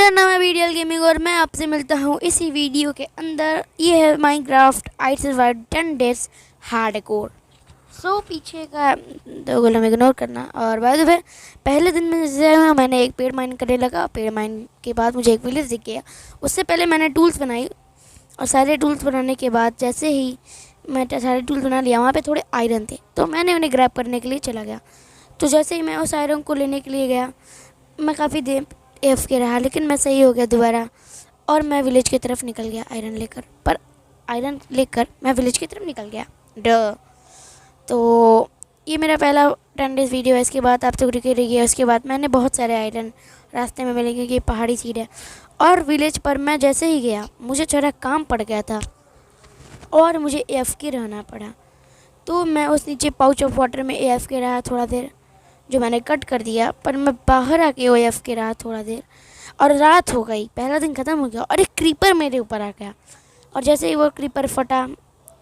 मेरा नाम है वीडियो गेमिंग और मैं आपसे मिलता हूँ इसी वीडियो के अंदर। ये है Minecraft I survive 10 days hardcore. पीछे का दो गोलम इग्नोर करना। और बाद में पहले दिन में जैसे मैंने एक पेड़ माइन करने लगा। पेड़ माइन के बाद मुझे एक विलेज दिख गया। उससे पहले मैंने टूल्स बनाई और सारे टूल्स बनाने के बाद जैसे ही मैं सारे टूल्स बना लिया, वहाँ पे थोड़े आयरन थे तो मैंने उन्हें ग्रैब करने के लिए चला गया। तो जैसे ही मैं उस आयरन को लेने के लिए गया, मैं काफ़ी देर एफ के रहा, लेकिन मैं सही हो गया दोबारा और मैं विलेज की तरफ निकल गया आयरन लेकर। पर आयरन लेकर मैं विलेज की तरफ निकल गया। ड तो ये मेरा पहला 10 डेज़ वीडियो है। इसके बाद आपसे रुके रहिए। उसके बाद मैंने बहुत सारे आयरन रास्ते में मिले क्योंकि ये पहाड़ी सीट है। और विलेज पर मैं जैसे ही गया, मुझे थोड़ा काम पड़ गया था और मुझे एफ के रहना पड़ा। तो मैं उस नीचे पाउच ऑफ वाटर में एफ के रहा थोड़ा देर, जो मैंने कट कर दिया। पर मैं बाहर आके ओ एफ के रहा थोड़ा देर और रात हो गई। पहला दिन ख़त्म हो गया और एक क्रीपर मेरे ऊपर आ गया। और जैसे ही वो क्रीपर फटा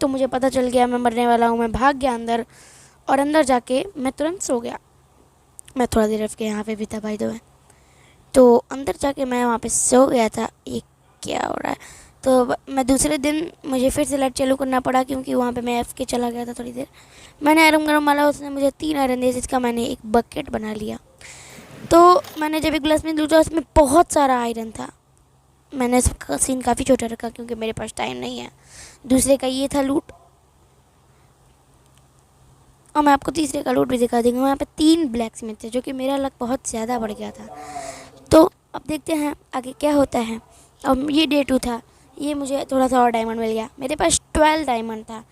तो मुझे पता चल गया मैं मरने वाला हूँ। मैं भाग गया अंदर और अंदर जाके मैं तुरंत सो गया। मैं थोड़ा देर के यहाँ पे भी था भाई। तो अंदर जाके मैं वहाँ पे सो गया था। ये क्या हो रहा है? तो मैं दूसरे दिन मुझे फिर से लाइट चालू करना पड़ा क्योंकि वहाँ पे मैं एफ के चला गया था थोड़ी देर। मैंने आयरन गरम मारा, उसने मुझे 3 आयरन दिए जिसका मैंने एक बकेट बना लिया। तो मैंने जब एक गिलास में लूटा उसमें बहुत सारा आयरन था। मैंने इसका सीन काफ़ी छोटा रखा क्योंकि मेरे पास टाइम नहीं है। दूसरे का ये था लूट और मैं आपको तीसरे का लूट भी दिखा दूँगा। वहाँ पे 3 ब्लैक स्मिथ थे जो कि मेरा लक बहुत ज़्यादा बढ़ गया था। तो अब देखते हैं आगे क्या होता है। अब ये डे 2 था। ये मुझे थोड़ा सा और डायमंड मिल गया। मेरे पास 12 डायमंड था।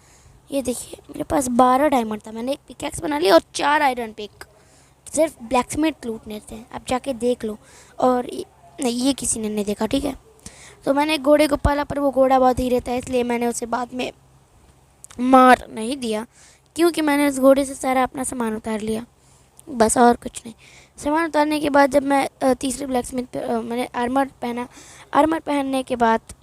ये देखिए मेरे पास 12 डायमंड था। मैंने एक पिकैक्स बना लिया और 4 आयरन पिक सिर्फ ब्लैक स्मिथ लूटने थे। आप जाके देख लो। और नहीं, ये किसी ने नहीं देखा, ठीक है। तो मैंने एक घोड़े को पाला पर वो घोड़ा बहुत धीरे था, इसलिए मैंने उसे बाद में मार नहीं दिया क्योंकि मैंने उस घोड़े से सारा अपना सामान उतार लिया, बस और कुछ नहीं। सामान उतारने के बाद जब मैं तीसरे ब्लैक स्मिथ मैंने आर्मर पहना। आर्मर पहनने के बाद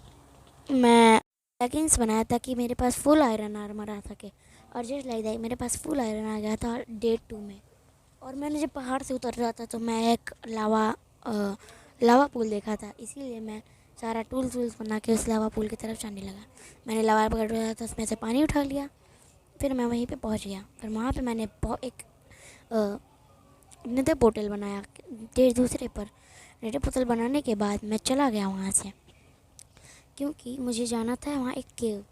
मैं लेगिंग्स बनाया ताकि मेरे पास फुल आयरन आर्मर आ सके। और जस्ट लाइक दैट मेरे पास फुल आयरन आ गया था डे 2 में। और मैंने जब पहाड़ से उतर रहा था तो मैं एक लावा पूल देखा था, इसीलिए मैं सारा टूल्स बना के उस लावा पूल की तरफ जाने लगा। मैंने लावा पकड़ रहा था, उसमें से पानी उठा लिया। फिर मैं वहीं पे पहुंच गया। फिर वहाँ पे मैंने एक नेदर पोर्टल बनाया दूसरे पर। नेदर पोर्टल बनाने के बाद मैं चला गया वहाँ से क्योंकि मुझे जाना था वहाँ एक केव।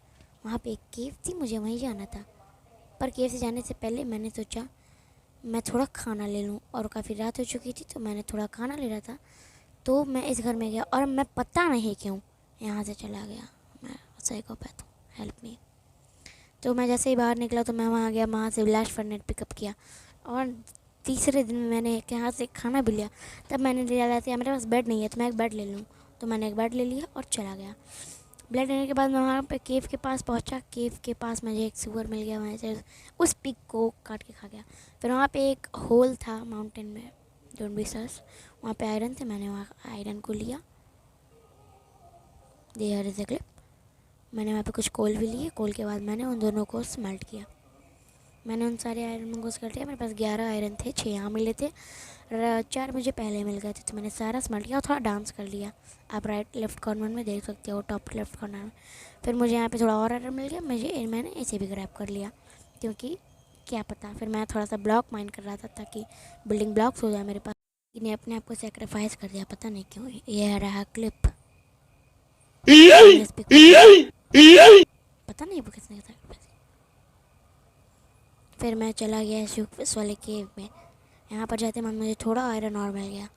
वहाँ पे एक केव थी, मुझे वहीं जाना था। पर केव से जाने से पहले मैंने सोचा मैं थोड़ा खाना ले लूँ और काफ़ी रात हो चुकी थी तो मैंने थोड़ा खाना ले रहा था। तो मैं इस घर में गया और मैं पता नहीं क्यों यहाँ से चला गया। मैं साइकोपैथ हूँ, हेल्प मी। तो मैं जैसे ही बाहर निकला तो मैं वहाँ गया, वहाँ से ब्लास्ट फर्नेट पिकअप किया और तीसरे दिन मैंने यहाँ से खाना भी लिया। तब मैंने रियलाइज़ किया मेरे पास बेड नहीं है तो मैं एक बेड ले लूँ। तो मैंने एक बेड ले लिया और चला गया। बेड लेने के बाद मैं वहाँ पे केव के पास पहुँचा। केव के पास मुझे एक सुअर मिल गया, वहाँ से उस पिग को काट के खा गया। फिर वहाँ पे एक होल था माउंटेन में, डोंट बी सस, वहाँ पे आयरन थे। मैंने वहाँ आयरन को लिया, देयर इज अ क्लिप। मैंने वहाँ पे कुछ कोल भी लिए। कोल के बाद मैंने उन दोनों को स्मेल्ट किया। मैंने उन सारे आयरन को स्मेल्ट किया। मेरे पास 11 आयरन थे, 6 यहाँ मिले थे, 4 मुझे पहले मिल गए थे। तो मैंने सारा स्मेल्ट किया और थोड़ा डांस कर लिया। आप राइट लेफ्ट कॉर्नर में देख सकते हो, टॉप लेफ्ट कॉर्नर में। फिर मुझे यहाँ पे थोड़ा और आयरन मिल गया। मैंने इसे भी ग्रैब कर लिया क्योंकि क्या पता। फिर मैं थोड़ा सा ब्लॉक माइन कर रहा था ताकि बिल्डिंग ब्लॉक्स हो जाए मेरे पास। इन्हें अपने आप को सेक्रीफाइस कर दिया, पता नहीं क्यों। ये रहा क्लिप, पता नहीं वो किसने सेक्रीफाइस। फिर मैं चला गया इस वाले केव में। यहाँ पर जाते मन मुझे थोड़ा आयरन और मिल गया।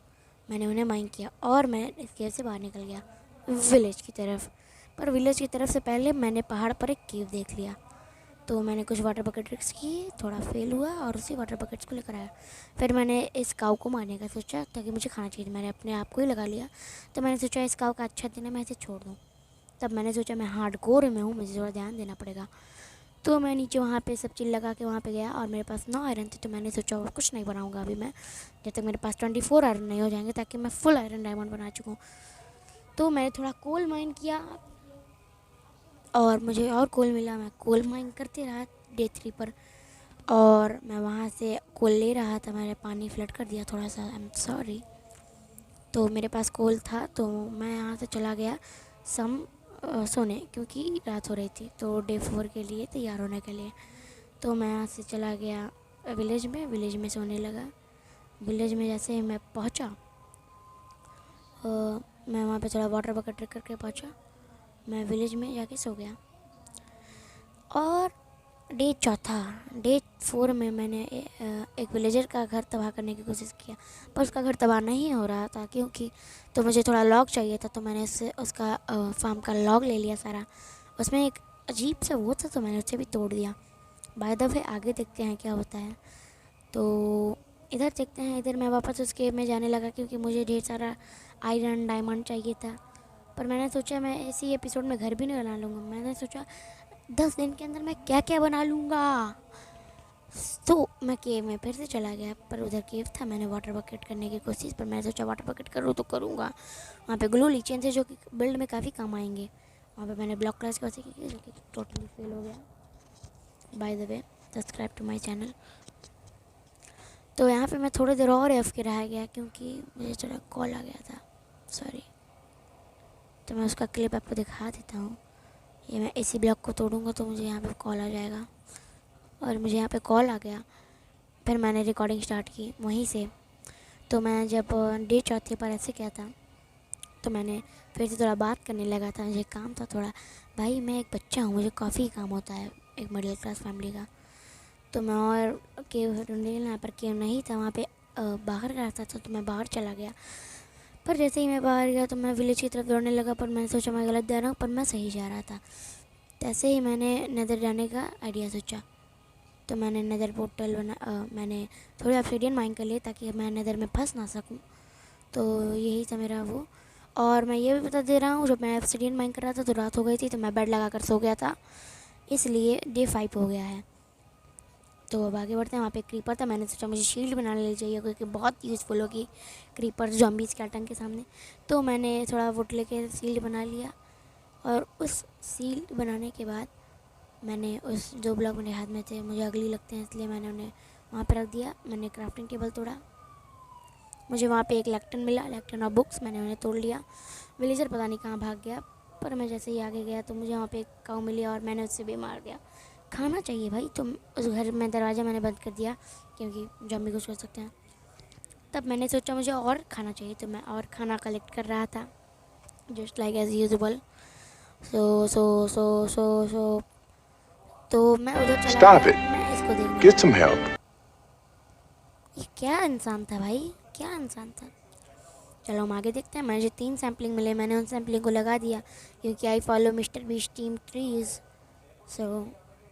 मैंने उन्हें माइन किया और मैं इस केव से बाहर निकल गया विलेज की तरफ। पर विलेज की तरफ से पहले मैंने पहाड़ पर एक केव देख लिया। तो मैंने कुछ वाटर बकेट ट्रिक्स किए, थोड़ा फेल हुआ और उसी वाटर बकेट्स को लेकर आया। फिर मैंने इस काऊ को मारने का सोचा ताकि मुझे खाना चाहिए। मैंने अपने आप को ही लगा लिया। तो मैंने सोचा इस काऊ का अच्छा दिन है, मैं इसे छोड़ दूँ। तब मैंने सोचा मैं हार्डकोर में हूँ, मुझे थोड़ा ध्यान देना पड़ेगा। तो मैं नीचे वहाँ पे सब चीज़ लगा के वहाँ पे गया और मेरे पास 9 आयरन थे। तो मैंने सोचा और कुछ नहीं बनाऊँगा अभी मैं, जब तक मेरे पास 24 आयरन नहीं हो जाएंगे, ताकि मैं फुल आयरन डायमंड बना चुकूँ। तो मैंने थोड़ा कोल माइन किया और मुझे और कोल मिला। मैं कोल माइन करते रहा डे 3 पर और मैं वहाँ से कोल ले रहा था। मैंने पानी फ्लड कर दिया थोड़ा सा, आई एम सॉरी। तो मेरे पास कॉल था, तो मैं यहाँ से चला गया सोने, क्योंकि रात हो रही थी, तो डे 4 के लिए तैयार होने के लिए। तो मैं यहाँ से चला गया विलेज में सोने लगा। विलेज में जैसे ही मैं पहुँचा, मैं वहाँ पे थोड़ा वाटर बकेट करके पहुँचा, मैं विलेज में जाके सो गया। और डे 4 में मैंने एक विलेजर का घर तबाह करने की कोशिश किया, पर उसका घर तबाह नहीं हो रहा था, क्योंकि तो मुझे थोड़ा लॉग चाहिए था, तो मैंने उसका फार्म का लॉग ले लिया सारा। उसमें एक अजीब सा वो था, तो मैंने उसे भी तोड़ दिया। बाय द वे आगे देखते हैं क्या होता है। तो इधर देखते हैं, इधर मैं वापस उस केव में जाने लगा, क्योंकि मुझे ढेर सारा आयरन डायमंड चाहिए था। पर मैंने सोचा मैं इसी एपिसोड में घर भी नहीं बना लूँगा। मैंने सोचा 10 दिन के अंदर मैं क्या क्या बना लूँगा। तो मैं केव में फिर से चला गया, पर उधर केव था। मैंने वाटर बकेट करने की कोशिश, पर मैंने सोचा वाटर बकेट करूँ तो करूँगा। वहाँ पे ग्लू लीचेन थे जो कि बिल्ड में काफ़ी काम आएंगे। वहाँ पे मैंने ब्लॉक क्लास की कोशिश की, जो कि टोटली फेल हो गया। By the way subscribe to my channel. तो यहाँ पे मैं थोड़ी देर और एफ के रह गया, क्योंकि मुझे थोड़ा कॉल आ गया था, सॉरी। तो मैं उसका क्लिप आपको दिखा देता हूँ। ये मैं इसी ब्लॉक को तोड़ूंगा तो मुझे यहाँ पे कॉल आ जाएगा, और मुझे यहाँ पे कॉल आ गया। फिर मैंने रिकॉर्डिंग स्टार्ट की वहीं से। तो मैं जब डे 4 पर ऐसे क्या था, तो मैंने फिर से थोड़ा बात करने लगा था। मुझे काम था थोड़ा, भाई मैं एक बच्चा हूँ, मुझे काफ़ी काम होता है एक मिडिल क्लास फैमिली का। तो मैं और केव ढूंढने लगा, पर केव नहीं था वहाँ पे, बाहर का रास्ता था, तो मैं बाहर चला गया। पर जैसे ही मैं बाहर गया तो मैं विलेज की तरफ दौड़ने लगा, पर मैंने सोचा मैं गलत जा रहा हूँ, पर मैं सही जा रहा था। तैसे ही मैंने नेदर जाने का आइडिया सोचा। तो मैंने नेदर पोर्टल मैंने थोड़े ऑब्सिडियन माइन कर लिए, ताकि मैं नेदर में फंस ना सकूं। तो यही था मेरा वो। और मैं ये भी बता दे रहा हूँ, जब मैं ऑब्सिडियन माइन कर रहा था तो रात हो गई थी, तो मैं बेड लगा कर सो गया था, इसलिए डे 5 हो गया है। तो अब आगे बढ़ते हैं। वहाँ पे क्रीपर था, मैंने सोचा मुझे शील्ड बना लेनी चाहिए, क्योंकि बहुत यूज़फुल होगी क्रीपर जॉम्बीज़ के आतंक के सामने। तो मैंने थोड़ा वुड लेके शील्ड बना लिया, और उस शील्ड बनाने के बाद मैंने उस जो ब्लॉक मेरे हाथ में थे मुझे अगली लगते हैं, इसलिए मैंने उन्हें वहाँ पर रख दिया। मैंने क्राफ्टिंग टेबल तोड़ा, मुझे वहाँ पे एक लेक्टन मिला, लेक्टन और बुक्स, मैंने उन्हें तोड़ लिया। विलेजर पता नहीं कहाँ भाग गया, पर मैं जैसे ही आगे गया तो मुझे वहाँ पे एक काऊ मिली, और मैंने उससे भी मार दिया। खाना चाहिए भाई, तो उस घर में दरवाज़ा मैंने बंद कर दिया, क्योंकि जॉम्बी कुछ कर सकते हैं। तब मैंने सोचा मुझे और खाना चाहिए, तो मैं और खाना कलेक्ट कर रहा था, जस्ट लाइक एज यूजुअल। सो तो मैं उधर चला गया, मैं इसको देखने Get some लगा। help. ये क्या इंसान था भाई, क्या इंसान था। चलो हम आगे देखते हैं। मुझे 3 सैम्पलिंग मिले, मैंने उन सैम्पलिंग को लगा दिया, क्योंकि I follow Mister Beast team trees. So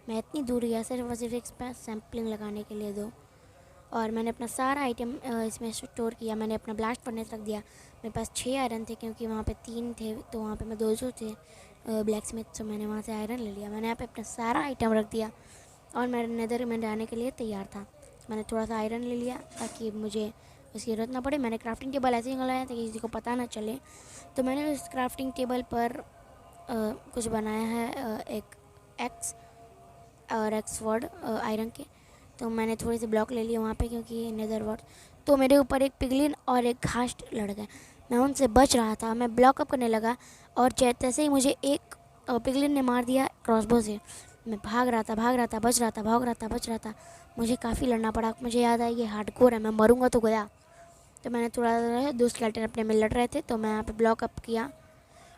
मैं इतनी दूर गया सिर्फ और सिर्फ एक सैम्पलिंग लगाने के लिए 2। और मैंने अपना सारा आइटम इसमें स्टोर किया। मैंने अपना ब्लास्ट फर्नेस रख दिया। मेरे पास 6 आयरन थे, क्योंकि वहाँ पे 3 थे, तो वहाँ पे मैं 200 थे ब्लैक स्मिथ, तो मैंने वहाँ से आयरन ले लिया। मैंने यहाँ पे अपना सारा आइटम रख दिया, और मैं नेदर में जाने के लिए तैयार था। मैंने थोड़ा सा आयरन ले लिया, ताकि मुझे उसकी ज़रूरत ना पड़े। मैंने क्राफ्टिंग टेबल ऐसे ही लगाया ताकि किसी को पता ना चले। तो मैंने उस क्राफ्टिंग टेबल पर कुछ बनाया है, एक एक्स और एक्स वर्ड आयरन के। तो मैंने थोड़े से ब्लॉक ले लिए वहाँ पे, क्योंकि नेदर वर्ड। तो मेरे ऊपर एक पिगलिन और एक घास्ट लड़ गए, मैं उनसे बच रहा था। मैं ब्लॉक अप करने लगा, और जैसे ही मुझे एक पिगलिन ने मार दिया क्रॉसबो से। मैं भाग रहा था, बच रहा था। मुझे काफ़ी लड़ना पड़ा। मुझे याद आया ये हार्डकोर है, मैं मरूंगा तो गया। तो मैंने थोड़ा 2 स्केलेटन अपने में लड़ रहे थे, तो मैं यहाँ पे ब्लॉक अप किया,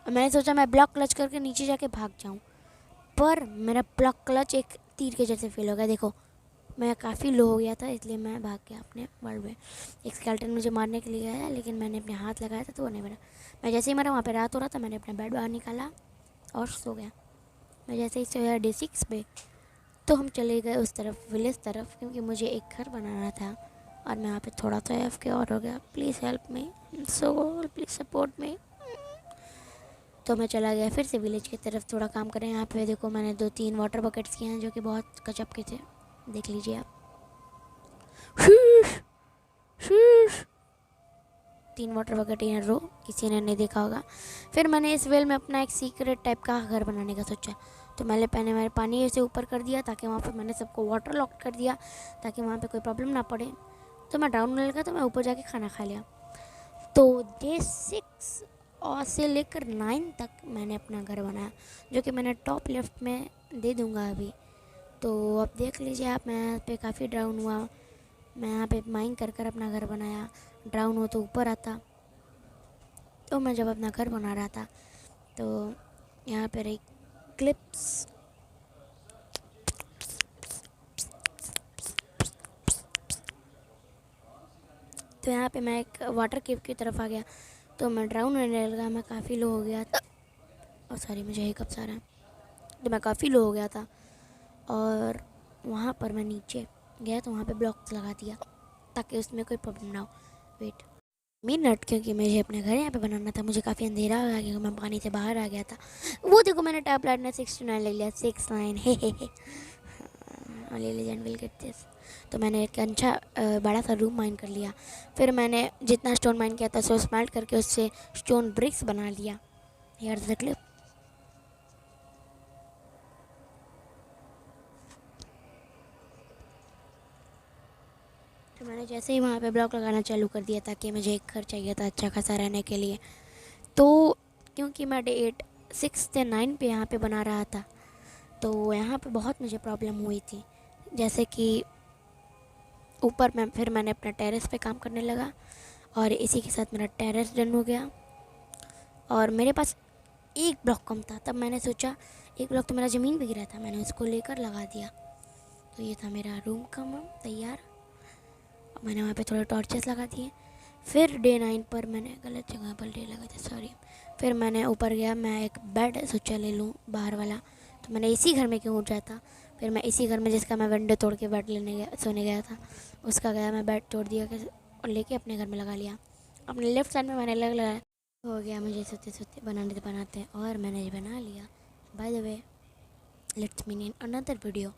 और मैंने सोचा मैं ब्लॉक क्लच करके नीचे जाके भाग जाऊँ, पर मेरा ब्लॉक क्लच एक तीर के जैसे फेल हो गया। देखो मैं काफ़ी लो हो गया था, इसलिए मैं भाग गया अपने वर्ल्ड में। एक स्केलेटन मुझे मारने के लिए आया, लेकिन मैंने अपने हाथ लगाया था तो वो नहीं मरा। मैं जैसे ही मरा, वहाँ पे रात हो रहा था, मैंने अपना बेड बाहर निकाला और सो गया। मैं जैसे ही सोया डे 6 पे, तो हम चले गए उस तरफ, विलेज तरफ, क्योंकि मुझे एक घर बनाना था। और मैं यहाँ पे थोड़ा सा एफ के और हो गया। Please help me, so please support me. तो मैं चला गया फिर से विलेज की तरफ, थोड़ा काम करें। यहाँ पे देखो मैंने 2-3 वाटर बकेट्स किए हैं, जो कि बहुत गजब के थे, देख लीजिए आप। 3 वाटर बकेट इन रो, किसी ने नहीं देखा होगा। फिर मैंने इस वेल में अपना एक सीक्रेट टाइप का घर बनाने का सोचा। तो मैंने मेरे पानी से ऊपर कर दिया, ताकि वहाँ पे मैंने सबको वाटर लॉक कर दिया, ताकि वहाँ पे कोई प्रॉब्लम ना पड़े। तो मैं डाउन होने लगा, तो मैं ऊपर जाके खाना खा लिया। तो डे 6 और से लेकर 9 तक मैंने अपना घर बनाया, जो कि मैंने टॉप लेफ्ट में दे दूँगा अभी। तो अब देख लीजिए आप, मैं यहाँ पे काफ़ी डाउन हुआ। मैं यहाँ पे माइन कर कर अपना घर बनाया। डाउन हो तो ऊपर आता। तो मैं जब अपना घर बना रहा था तो यहाँ पर एक क्लिप्स तो यहाँ पे मैं एक वाटर केव की तरफ आ गया। तो मैं डाउन होने लगा, मैं काफ़ी लो हो गया था। और सॉरी, मुझे हिकअप्स आ रहा है। तो मैं काफ़ी लो हो गया था और वहाँ पर मैं नीचे गया तो वहाँ पे ब्लॉक्स लगा दिया ताकि उसमें कोई प्रॉब्लम ना हो। वेट मिनट, क्योंकि मुझे अपने घर यहाँ पे बनाना था। मुझे काफ़ी अंधेरा हो गया क्योंकि मैं पानी से बाहर आ गया था। वो देखो, मैंने टैप लाइट ने 69 ले लिया। 69 hey only legend will get this. तो मैंने एक अच्छा बड़ा सा रूम माइन कर लिया। फिर मैंने जितना स्टोन माइन किया था उसको स्मेल्ट करके उससे स्टोन ब्रिक्स बना लिया। Here is the clip. तो मैंने जैसे ही वहाँ पे ब्लॉक लगाना चालू कर दिया ताकि मुझे एक घर चाहिए था अच्छा खासा रहने के लिए। तो क्योंकि मैं डे 8 6 से 9 पे यहाँ पे बना रहा था तो यहाँ पे बहुत मुझे प्रॉब्लम हुई थी। जैसे कि ऊपर मैं फिर मैंने अपना टेरेस पे काम करने लगा और इसी के साथ मेरा टेरेस डन हो गया। और मेरे पास एक ब्लॉक कम था। तब मैंने सोचा, एक ब्लॉक तो मेरा ज़मीन पे गिरा था, मैंने उसको लेकर लगा दिया। तो ये था मेरा रूम का तैयार। मैंने वहाँ पे थोड़े टॉर्चेस लगा दिए। फिर डे 9 पर मैंने गलत जगह पर डे लगा दिया, सॉरी। फिर मैंने ऊपर गया, मैं एक बेड सोचा ले लूँ बाहर वाला। तो मैंने इसी घर में क्यों उठ जाता। फिर मैं इसी घर में जिसका मैं विंडो तोड़ के बेड लेने गया, सोने गया था, उसका गया मैं बेड तोड़ दिया और लेके अपने घर में लगा लिया। अपने लेफ्ट साइड में मैंने अलग लगाया। हो गया मुझे सोते सोते बनाते बनाते और मैंने बना लिया। By the way, let's meet in another video.